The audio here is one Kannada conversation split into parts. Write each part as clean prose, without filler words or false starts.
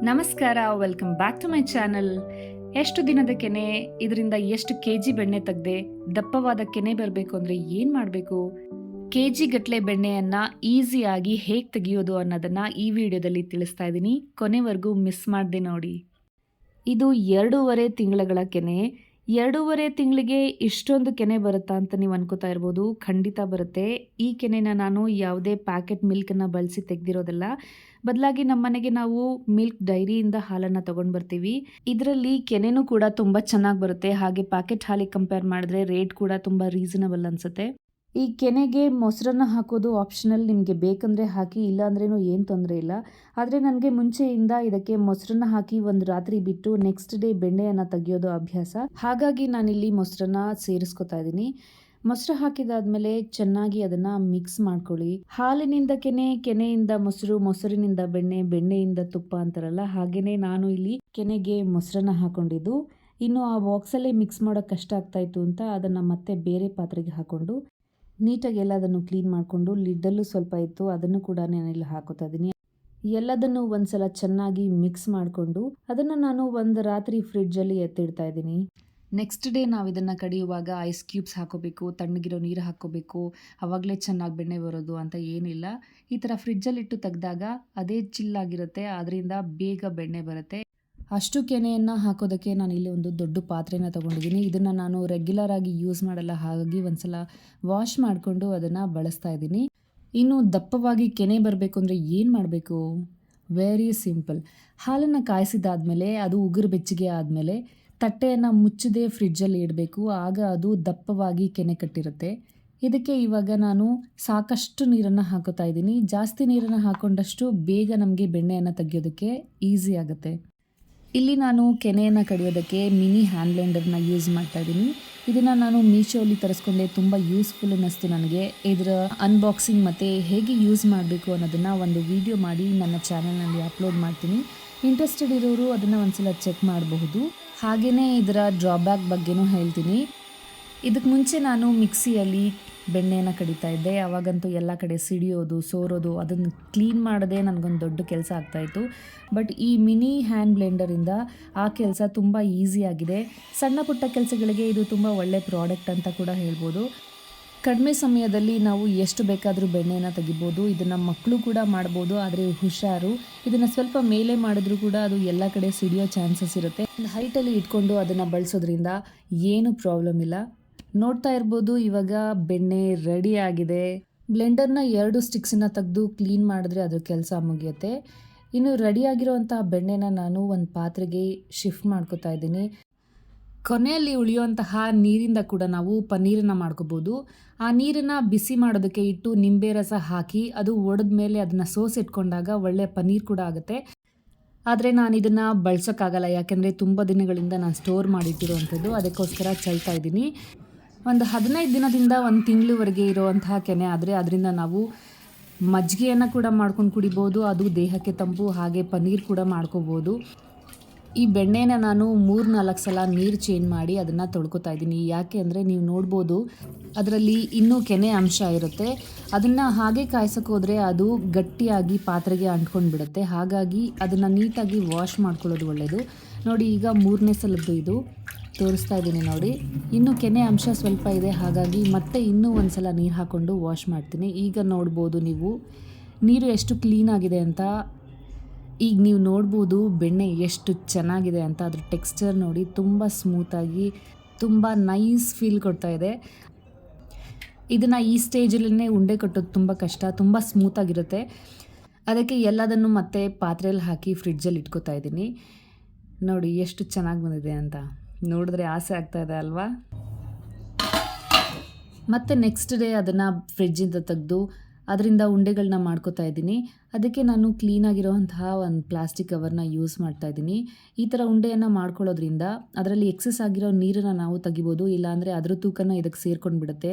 ನಮಸ್ಕಾರ, welcome back to my channel. ಎಷ್ಟು ದಿನದ ಕೆನೆ, ಇದರಿಂದ ಎಷ್ಟು ಕೆಜಿ ಬೆಣ್ಣೆ ತೆಗ್ದೆ, ದಪ್ಪವಾದ ಕೆನೆ ಬರಬೇಕು ಅಂದರೆ ಏನು ಮಾಡಬೇಕು, ಕೆಜಿ ಗಟ್ಟಲೆ ಬೆಣ್ಣೆಯನ್ನು ಈಸಿಯಾಗಿ ಹೇಗೆ ತೆಗೆಯೋದು ಅನ್ನೋದನ್ನು ಈ ವಿಡಿಯೋದಲ್ಲಿ ತಿಳಿಸ್ತಾ ಇದ್ದೀನಿ. ಕೊನೆವರೆಗೂ ಮಿಸ್ ಮಾಡದೆ ನೋಡಿ. ಇದು 2.5 ತಿಂಗಳ ಕೆನೆ. 2.5 ತಿಂಗಳಿಗೆ ಇಷ್ಟೊಂದು ಕೆನೆ ಬರುತ್ತಾ ಅಂತ ನೀವು ಅನ್ಕೋತಾ ಇರ್ಬೋದು. ಖಂಡಿತ ಬರುತ್ತೆ. ಈ ಕೆನೆನ ನಾನು ಯಾವುದೇ ಪ್ಯಾಕೆಟ್ ಮಿಲ್ಕನ್ನು ಬಳಸಿ ತೆಗೆದಿರೋದಲ್ಲ. ಬದಲಾಗಿ ನಮ್ಮ ಮನೆಗೆ ನಾವು ಮಿಲ್ಕ್ ಡೈರಿಯಿಂದ ಹಾಲನ್ನು ತೊಗೊಂಡು ಬರ್ತೀವಿ. ಇದರಲ್ಲಿ ಕೆನೆನೂ ಕೂಡ ತುಂಬ ಚೆನ್ನಾಗಿ ಬರುತ್ತೆ. ಹಾಗೆ ಪ್ಯಾಕೆಟ್ ಹಾಲಿಗೆ ಕಂಪೇರ್ ಮಾಡಿದ್ರೆ ರೇಟ್ ಕೂಡ ತುಂಬ ರೀಸನಬಲ್ ಅನಿಸುತ್ತೆ. ಈ ಕೆನೆಗೆ ಮೊಸರನ್ನ ಹಾಕೋದು ಆಪ್ಷನಲ್. ನಿಮಗೆ ಬೇಕಂದರೆ ಹಾಕಿ, ಇಲ್ಲ ಅಂದ್ರೇನು ಏನು ತೊಂದರೆ ಇಲ್ಲ. ಆದರೆ ನನಗೆ ಮುಂಚೆಯಿಂದ ಇದಕ್ಕೆ ಮೊಸರನ್ನ ಹಾಕಿ ಒಂದು ರಾತ್ರಿ ಬಿಟ್ಟು ನೆಕ್ಸ್ಟ್ ಡೇ ಬೆಣ್ಣೆಯನ್ನು ತೆಗೆಯೋದು ಅಭ್ಯಾಸ. ಹಾಗಾಗಿ ನಾನಿಲ್ಲಿ ಮೊಸರನ್ನ ಸೇರಿಸ್ಕೊತಾ ಇದ್ದೀನಿ. ಮೊಸರು ಹಾಕಿದಾದ್ಮೇಲೆ ಚೆನ್ನಾಗಿ ಅದನ್ನು ಮಿಕ್ಸ್ ಮಾಡ್ಕೊಳ್ಳಿ. ಹಾಲಿನಿಂದ ಕೆನೆ, ಕೆನೆಯಿಂದ ಮೊಸರು, ಮೊಸರಿನಿಂದ ಬೆಣ್ಣೆ, ಬೆಣ್ಣೆಯಿಂದ ತುಪ್ಪ ಅಂತಾರಲ್ಲ, ಹಾಗೆಯೇ ನಾನು ಇಲ್ಲಿ ಕೆನೆಗೆ ಮೊಸರನ್ನ ಹಾಕೊಂಡಿದ್ದು. ಇನ್ನು ಆ ಬಾಕ್ಸಲ್ಲೇ ಮಿಕ್ಸ್ ಮಾಡೋಕ್ಕೆ ಕಷ್ಟ ಆಗ್ತಾಯಿತ್ತು ಅಂತ ಅದನ್ನು ಮತ್ತೆ ಬೇರೆ ಪಾತ್ರೆಗೆ ಹಾಕ್ಕೊಂಡು ನೀಟಾಗಿ ಎಲ್ಲದನ್ನು ಕ್ಲೀನ್ ಮಾಡಿಕೊಂಡು, ಲಿಡ್ಡಲ್ಲೂ ಸ್ವಲ್ಪ ಇತ್ತು, ಅದನ್ನು ಕೂಡ ನಾನಿಲ್ಲಿ ಹಾಕೋತಾ ಇದ್ದೀನಿ. ಎಲ್ಲದನ್ನು ಒಂದ್ಸಲ ಚೆನ್ನಾಗಿ ಮಿಕ್ಸ್ ಮಾಡಿಕೊಂಡು ಅದನ್ನು ನಾನು ಒಂದು ರಾತ್ರಿ ಫ್ರಿಡ್ಜಲ್ಲಿ ಎತ್ತಿಡ್ತಾ ಇದ್ದೀನಿ. ನೆಕ್ಸ್ಟ್ ಡೇ ನಾವು ಇದನ್ನು ಕಡಿಯುವಾಗ ಐಸ್ ಕ್ಯೂಬ್ಸ್ ಹಾಕೋಬೇಕು, ತಣ್ಣಗಿರೋ ನೀರು ಹಾಕೋಬೇಕು, ಆವಾಗಲೇ ಚೆನ್ನಾಗಿ ಬೆಣ್ಣೆ ಬರೋದು ಅಂತ ಏನಿಲ್ಲ. ಈ ಥರ ಫ್ರಿಡ್ಜಲ್ಲಿಟ್ಟು ತೆಗೆದಾಗ ಅದೇ ಚಿಲ್ಲಾಗಿರುತ್ತೆ, ಅದರಿಂದ ಬೇಗ ಬೆಣ್ಣೆ ಬರುತ್ತೆ. ಅಷ್ಟು ಕೆನೆಯನ್ನು ಹಾಕೋದಕ್ಕೆ ನಾನು ಇಲ್ಲಿ ಒಂದು ದೊಡ್ಡ ಪಾತ್ರೆನ ತೊಗೊಂಡಿದ್ದೀನಿ. ಇದನ್ನು ನಾನು ರೆಗ್ಯುಲರ್ ಆಗಿ ಯೂಸ್ ಮಾಡಲ್ಲ, ಹಾಗಾಗಿ ಒಂದ್ಸಲ ವಾಶ್ ಮಾಡಿಕೊಂಡು ಅದನ್ನು ಬಳಸ್ತಾ ಇದ್ದೀನಿ. ಇನ್ನು ದಪ್ಪವಾಗಿ ಕೆನೆ ಬರಬೇಕು ಅಂದರೆ ಏನು ಮಾಡಬೇಕು? Very simple. ಹಾಲನ್ನು ಕಾಯಿಸಿದಾದ್ಮೇಲೆ ಅದು ಉಗುರು ಬೆಚ್ಚಗೆ ಆದಮೇಲೆ ತಟ್ಟೆಯನ್ನು ಮುಚ್ಚದೆ ಫ್ರಿಡ್ಜಲ್ಲಿ ಇಡಬೇಕು. ಆಗ ಅದು ದಪ್ಪವಾಗಿ ಕೆನೆ ಕಟ್ಟಿರುತ್ತೆ. ಇದಕ್ಕೆ ಇವಾಗ ನಾನು ಸಾಕಷ್ಟು ನೀರನ್ನು ಹಾಕೋತಾ ಇದ್ದೀನಿ. ಜಾಸ್ತಿ ನೀರನ್ನು ಹಾಕೊಂಡಷ್ಟು ಬೇಗ ನಮಗೆ ಬೆಣ್ಣೆಯನ್ನು ತೆಗೆಯೋದಕ್ಕೆ ಈಸಿ ಆಗುತ್ತೆ. ಇಲ್ಲಿ ನಾನು ಕೆನೆಯನ್ನು ಕಡಿಯೋದಕ್ಕೆ ಮಿನಿ ಹ್ಯಾಂಡ್ ಬ್ಲೆಂಡರ್ನ ಯೂಸ್ ಮಾಡ್ತಾ ಇದ್ದೀನಿ. ಇದನ್ನು ನಾನು ಮೀಶೋಲ್ಲಿ ತರಿಸ್ಕೊಂಡೆ, ತುಂಬ ಯೂಸ್ಫುಲ್ ಅನ್ನಿಸ್ತು ನನಗೆ. ಇದರ ಅನ್ಬಾಕ್ಸಿಂಗ್ ಮತ್ತು ಹೇಗೆ ಯೂಸ್ ಮಾಡಬೇಕು ಅನ್ನೋದನ್ನು ಒಂದು ವಿಡಿಯೋ ಮಾಡಿ ನನ್ನ ಚಾನಲ್ನಲ್ಲಿ ಅಪ್ಲೋಡ್ ಮಾಡ್ತೀನಿ. ಇಂಟ್ರೆಸ್ಟೆಡ್ ಇರೋರು ಅದನ್ನು ಒಂದ್ಸಲ ಚೆಕ್ ಮಾಡಬಹುದು. ಹಾಗೆಯೇ ಇದರ ಡ್ರಾಬ್ಯಾಕ್ ಬಗ್ಗೆನೂ ಹೇಳ್ತೀನಿ. ಇದಕ್ಕೆ ಮುಂಚೆ ನಾನು ಮಿಕ್ಸಿಯಲ್ಲಿ ಬೆಣ್ಣೆಯನ್ನು ಕಡಿತಾ ಇದ್ದೆ. ಆವಾಗಂತೂ ಎಲ್ಲ ಕಡೆ ಸಿಡಿಯೋದು, ಸೋರೋದು, ಅದನ್ನು ಕ್ಲೀನ್ ಮಾಡೋದೇ ನನಗೊಂದು ದೊಡ್ಡ ಕೆಲಸ ಆಗ್ತಾಯಿತ್ತು. ಬಟ್ ಈ ಮಿನಿ ಹ್ಯಾಂಡ್ ಬ್ಲೆಂಡರಿಂದ ಆ ಕೆಲಸ ತುಂಬ ಈಸಿಯಾಗಿದೆ. ಸಣ್ಣ ಪುಟ್ಟ ಕೆಲಸಗಳಿಗೆ ಇದು ತುಂಬ ಒಳ್ಳೆ ಪ್ರಾಡಕ್ಟ್ ಅಂತ ಕೂಡ ಹೇಳ್ಬೋದು. ಕಡಿಮೆ ಸಮಯದಲ್ಲಿ ನಾವು ಎಷ್ಟು ಬೇಕಾದರೂ ಬೆಣ್ಣೆಯನ್ನು ತೆಗಿಬೋದು. ಇದನ್ನು ಮಕ್ಕಳು ಕೂಡ ಮಾಡ್ಬೋದು, ಆದರೆ ಹುಷಾರು. ಇದನ್ನು ಸ್ವಲ್ಪ ಮೇಲೆ ಮಾಡಿದ್ರೂ ಕೂಡ ಅದು ಎಲ್ಲ ಕಡೆ ಸಿಡಿಯೋ ಚಾನ್ಸಸ್ ಇರುತ್ತೆ. ಹೈಟಲ್ಲಿ ಇಟ್ಕೊಂಡು ಅದನ್ನು ಬಳಸೋದ್ರಿಂದ ಏನು ಪ್ರಾಬ್ಲಮ್ ಇಲ್ಲ. ನೋಡ್ತಾ ಇರ್ಬೋದು, ಇವಾಗ ಬೆಣ್ಣೆ ರೆಡಿ ಆಗಿದೆ. ಬ್ಲೆಂಡರ್ನ 2 ಸ್ಟಿಕ್ಸನ್ನು ತೆಗೆದು ಕ್ಲೀನ್ ಮಾಡಿದ್ರೆ ಅದ್ರ ಕೆಲಸ ಮುಗಿಯುತ್ತೆ. ಇನ್ನು ರೆಡಿಯಾಗಿರೋವಂಥ ಬೆಣ್ಣೆನ ನಾನು ಒಂದು ಪಾತ್ರೆಗೆ ಶಿಫ್ಟ್ ಮಾಡ್ಕೊತಾ ಇದ್ದೀನಿ. ಕೊನೆಯಲ್ಲಿ ಉಳಿಯುವಂತಹ ನೀರಿಂದ ಕೂಡ ನಾವು ಪನ್ನೀರನ್ನು ಮಾಡ್ಕೋಬೋದು. ಆ ನೀರನ್ನು ಬಿಸಿ ಮಾಡೋದಕ್ಕೆ ಇಟ್ಟು ನಿಂಬೆ ರಸ ಹಾಕಿ ಅದು ಒಡೆದ ಮೇಲೆ ಅದನ್ನು ಸೋಸಿಟ್ಕೊಂಡಾಗ ಒಳ್ಳೆ ಪನ್ನೀರ್ ಕೂಡ ಆಗುತ್ತೆ. ಆದರೆ ನಾನು ಇದನ್ನು ಬಳಸೋಕ್ಕಾಗಲ್ಲ, ಯಾಕೆಂದರೆ ತುಂಬ ದಿನಗಳಿಂದ ನಾನು ಸ್ಟೋರ್ ಮಾಡಿಟ್ಟಿರೋವಂಥದ್ದು. ಅದಕ್ಕೋಸ್ಕರ ಚೆಲ್ತಾ ಇದ್ದೀನಿ. ಒಂದು 15 ದಿನದಿಂದ 1 ತಿಂಗಳವರೆಗೆ ಇರೋವಂತಹ ಕೆನೆ ಆದರೆ ಅದರಿಂದ ನಾವು ಮಜ್ಜಿಗೆಯನ್ನು ಕೂಡ ಮಾಡ್ಕೊಂಡು ಕುಡಿಬೋದು. ಅದು ದೇಹಕ್ಕೆ ತಂಪು. ಹಾಗೆ ಪನ್ನೀರ್ ಕೂಡ ಮಾಡ್ಕೋಬೋದು. ಈ ಬೆಣ್ಣೆನ ನಾನು 3-4 ಸಲ ನೀರು ಚೇಂಜ್ ಮಾಡಿ ಅದನ್ನು ತೊಳ್ಕೊತಾ ಇದ್ದೀನಿ. ಯಾಕೆ ಅಂದರೆ ನೀವು ನೋಡ್ಬೋದು, ಅದರಲ್ಲಿ ಇನ್ನೂ ಕೆನೆ ಅಂಶ ಇರುತ್ತೆ. ಅದನ್ನು ಹಾಗೆ ಕಾಯಿಸೋಕ್ಕೋದ್ರೆ ಅದು ಗಟ್ಟಿಯಾಗಿ ಪಾತ್ರೆಗೆ ಅಂಟ್ಕೊಂಡು ಬಿಡುತ್ತೆ. ಹಾಗಾಗಿ ಅದನ್ನು ನೀಟಾಗಿ ವಾಶ್ ಮಾಡ್ಕೊಳ್ಳೋದು ಒಳ್ಳೆಯದು. ನೋಡಿ, ಈಗ 3ನೇ ಸಲದ್ದು ಇದು ತೋರಿಸ್ತಾ ಇದ್ದೀನಿ ನೋಡಿ. ಇನ್ನೂ ಕೆನೆ ಅಂಶ ಸ್ವಲ್ಪ ಇದೆ, ಹಾಗಾಗಿ ಮತ್ತೆ ಇನ್ನೂ ಒಂದು ಸಲ ನೀರು ಹಾಕ್ಕೊಂಡು ವಾಶ್ ಮಾಡ್ತೀನಿ. ಈಗ ನೋಡ್ಬೋದು ನೀವು ನೀರು ಎಷ್ಟು ಕ್ಲೀನಾಗಿದೆ ಅಂತ. ಈಗ ನೀವು ನೋಡ್ಬೋದು ಬೆಣ್ಣೆ ಎಷ್ಟು ಚೆನ್ನಾಗಿದೆ ಅಂತ. ಅದ್ರ ಟೆಕ್ಸ್ಚರ್ ನೋಡಿ, ತುಂಬ ಸ್ಮೂತಾಗಿ, ತುಂಬ ನೈಸ್ ಫೀಲ್ ಕೊಡ್ತಾ ಇದೆ. ಇದನ್ನು ಈ ಸ್ಟೇಜಲ್ಲೇ ಉಂಡೆ ಕಟ್ಟೋದು ತುಂಬ ಕಷ್ಟ, ತುಂಬ ಸ್ಮೂತಾಗಿರುತ್ತೆ. ಅದಕ್ಕೆ ಎಲ್ಲದನ್ನು ಮತ್ತೆ ಪಾತ್ರೆಯಲ್ಲಿ ಹಾಕಿ ಫ್ರಿಡ್ಜಲ್ಲಿ ಇಟ್ಕೋತಾ ಇದ್ದೀನಿ. ನೋಡಿ ಎಷ್ಟು ಚೆನ್ನಾಗಿ ಬಂದಿದೆ ಅಂತ. ನೋಡಿದ್ರೆ ಆಸೆ ಆಗ್ತಾ ಇದೆ ಅಲ್ವಾ? ಮತ್ತು ನೆಕ್ಸ್ಟ್ ಡೇ ಅದನ್ನು ಫ್ರಿಡ್ಜಿಂದ ತೆಗೆದು ಅದರಿಂದ ಉಂಡೆಗಳನ್ನ ಮಾಡ್ಕೋತಾ ಇದ್ದೀನಿ. ಅದಕ್ಕೆ ನಾನು ಕ್ಲೀನಾಗಿರೋವಂತಹ ಒಂದು ಪ್ಲಾಸ್ಟಿಕ್ ಕವರ್ನ ಯೂಸ್ ಮಾಡ್ತಾ ಇದ್ದೀನಿ. ಈ ಥರ ಉಂಡೆಯನ್ನು ಮಾಡ್ಕೊಳ್ಳೋದ್ರಿಂದ ಅದರಲ್ಲಿ ಎಕ್ಸೆಸ್ ಆಗಿರೋ ನೀರನ್ನು ನಾವು ತೆಗಿಬೋದು. ಇಲ್ಲಾಂದರೆ ಅದ್ರ ತೂಕನ ಇದಕ್ಕೆ ಸೇರ್ಕೊಂಡು ಬಿಡುತ್ತೆ.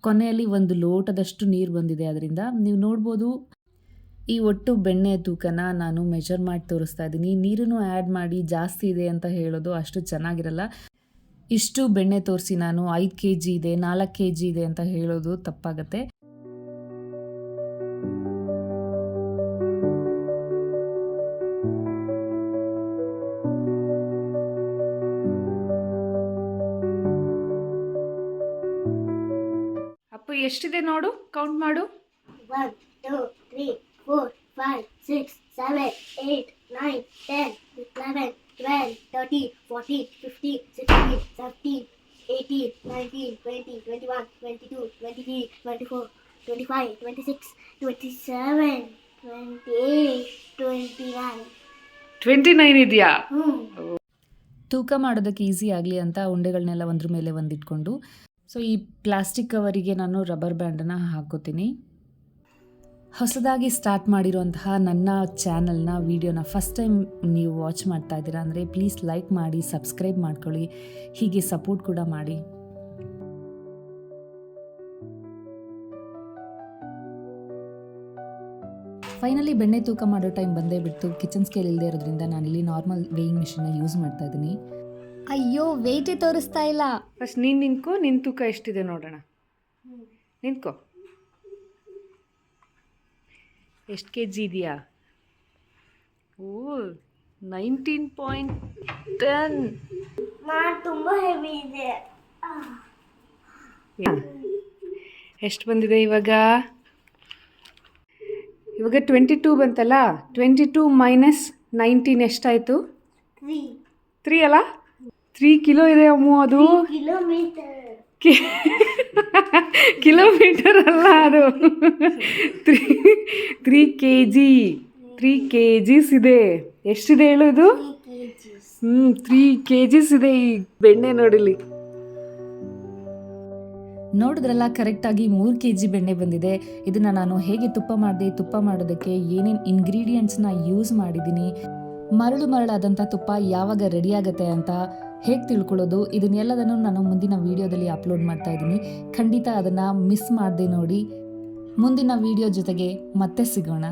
ಕೊನೆಯಲ್ಲಿ 1 ಲೋಟದಷ್ಟು ನೀರು ಬಂದಿದೆ. ಅದರಿಂದ ನೀವು ನೋಡ್ಬೋದು, ಈ ಒಟ್ಟು ಬೆಣ್ಣೆ ತೂಕನ ನಾನು ಮೆಜರ್ ಮಾಡಿ ತೋರಿಸ್ತಾ ಇದ್ದೀನಿ. ನೀರನ್ನು ಆ್ಯಡ್ ಮಾಡಿ ಜಾಸ್ತಿ ಇದೆ ಅಂತ ಹೇಳೋದು ಅಷ್ಟು ಚೆನ್ನಾಗಿರಲ್ಲ. ಇಷ್ಟು ಬೆಣ್ಣೆ ತೋರಿಸಿ ನಾನು 5 kg ಇದೆ, 4 kg ಇದೆ ಅಂತ ಹೇಳೋದು ತಪ್ಪಾಗತ್ತೆ. ಎಷ್ಟಿದೆ ನೋಡು, ಕೌಂಟ್ ಮಾಡು. 1, 2, 3, 4, 5, 6, 7, 8, 9, 10, 11, 12, 13, 14, 15, 16, 17, 18, 19, 20, 21, 22, 23, 24, 25, 26, 27, 28, 29. 29 ಇದೆಯಾ? ತೂಕ ಮಾಡೋದಕ್ಕೆ ಈಸಿ ಆಗಲಿ ಅಂತ ಉಂಡೆಗಳನ್ನೆಲ್ಲ ಒಂದ್ರ ಮೇಲೆ ಒಂದಿಟ್ಕೊಂಡು, ಸೊ ಈ ಪ್ಲಾಸ್ಟಿಕ್ ಕವರಿಗೆ ನಾನು ರಬ್ಬರ್ ಬ್ಯಾಂಡನ್ನು ಹಾಕೋತೀನಿ. ಹೊಸದಾಗಿ ಸ್ಟಾರ್ಟ್ ಮಾಡಿರುವಂತಹ ನನ್ನ ಚಾನಲ್ನ ವೀಡಿಯೋನ ಫಸ್ಟ್ ಟೈಮ್ ನೀವು ವಾಚ್ ಮಾಡ್ತಾ ಇದ್ದೀರಾ ಅಂದರೆ ಪ್ಲೀಸ್ ಲೈಕ್ ಮಾಡಿ, ಸಬ್ಸ್ಕ್ರೈಬ್ ಮಾಡ್ಕೊಳ್ಳಿ, ಹೀಗೆ ಸಪೋರ್ಟ್ ಕೂಡ ಮಾಡಿ. ಫೈನಲಿ ಬೆಣ್ಣೆ ತೂಕ ಮಾಡೋ ಟೈಮ್ ಬಂದೇ ಬಿಟ್ಟು, ಕಿಚನ್ ಸ್ಕೇಲ್ ಇಲ್ಲದೆ ಇರೋದ್ರಿಂದ ನಾನಿಲ್ಲಿ ನಾರ್ಮಲ್ ವೇಯಿಂಗ್ ಮಿಷಿನ್ನ ಯೂಸ್ ಮಾಡ್ತಾ ಇದ್ದೀನಿ. ಅಯ್ಯೋ, ವೆಯ್ಟೇ ತೋರಿಸ್ತಾ ಇಲ್ಲ. ಫಸ್ಟ್ ನೀನು ನಿಂತ್ಕೋ, ನಿನ್ನ ತೂಕ ಎಷ್ಟಿದೆ ನೋಡೋಣ. ನಿಂತ್ಕೋ. ಎಷ್ಟು ಕೆ ಜಿ ಇದೆಯಾ? ಓ 19.10. ತುಂಬ ಹೆವಿ ಇದೆ. ಎಷ್ಟು ಬಂದಿದೆ ಇವಾಗ? 22 ಬಂತಲ್ಲ. 22 ಮೈನಸ್ 19 ಎಷ್ಟಾಯಿತು? 3 ಅಲ್ಲ? 3 ಕಿಲೋ ಇದೆ ಅಮ್ಮು. ಅದು ಕಿಲೋಮೀಟರ್ ಅಲ್ಲ, ಅದು 3 kgs ಇದೆ. ಎಷ್ಟಿದೆ ಹೇಳು ಇದು? 3 kgs ಇದೆ ಈ ಬೆಣ್ಣೆ. ನೋಡಿಲಿ, ನೋಡಿದ್ರಲ್ಲ, ಕರೆಕ್ಟಾಗಿ 3 kg ಬೆಣ್ಣೆ ಬಂದಿದೆ. ಇದನ್ನು ನಾನು ಹೇಗೆ ತುಪ್ಪ ಮಾಡಿದೆ, ತುಪ್ಪ ಮಾಡೋದಕ್ಕೆ ಏನೇನು ಇಂಗ್ರೀಡಿಯೆಂಟ್ಸ್ನ ಯೂಸ್ ಮಾಡಿದ್ದೀನಿ, ಮರಳಾದಂಥ ತುಪ್ಪ ಯಾವಾಗ ರೆಡಿ ಆಗುತ್ತೆ ಅಂತ ಹೇಗೆ ತಿಳ್ಕೊಳ್ಳೋದು, ಇದನ್ನೆಲ್ಲದನ್ನು ನಾನು ಮುಂದಿನ ವೀಡಿಯೋದಲ್ಲಿ ಅಪ್ಲೋಡ್ ಮಾಡ್ತಾ ಇದ್ದೀನಿ. ಖಂಡಿತ ಅದನ್ನು ಮಿಸ್ ಮಾಡದೆ ನೋಡಿ. ಮುಂದಿನ ವೀಡಿಯೋ ಜೊತೆಗೆ ಮತ್ತೆ ಸಿಗೋಣ.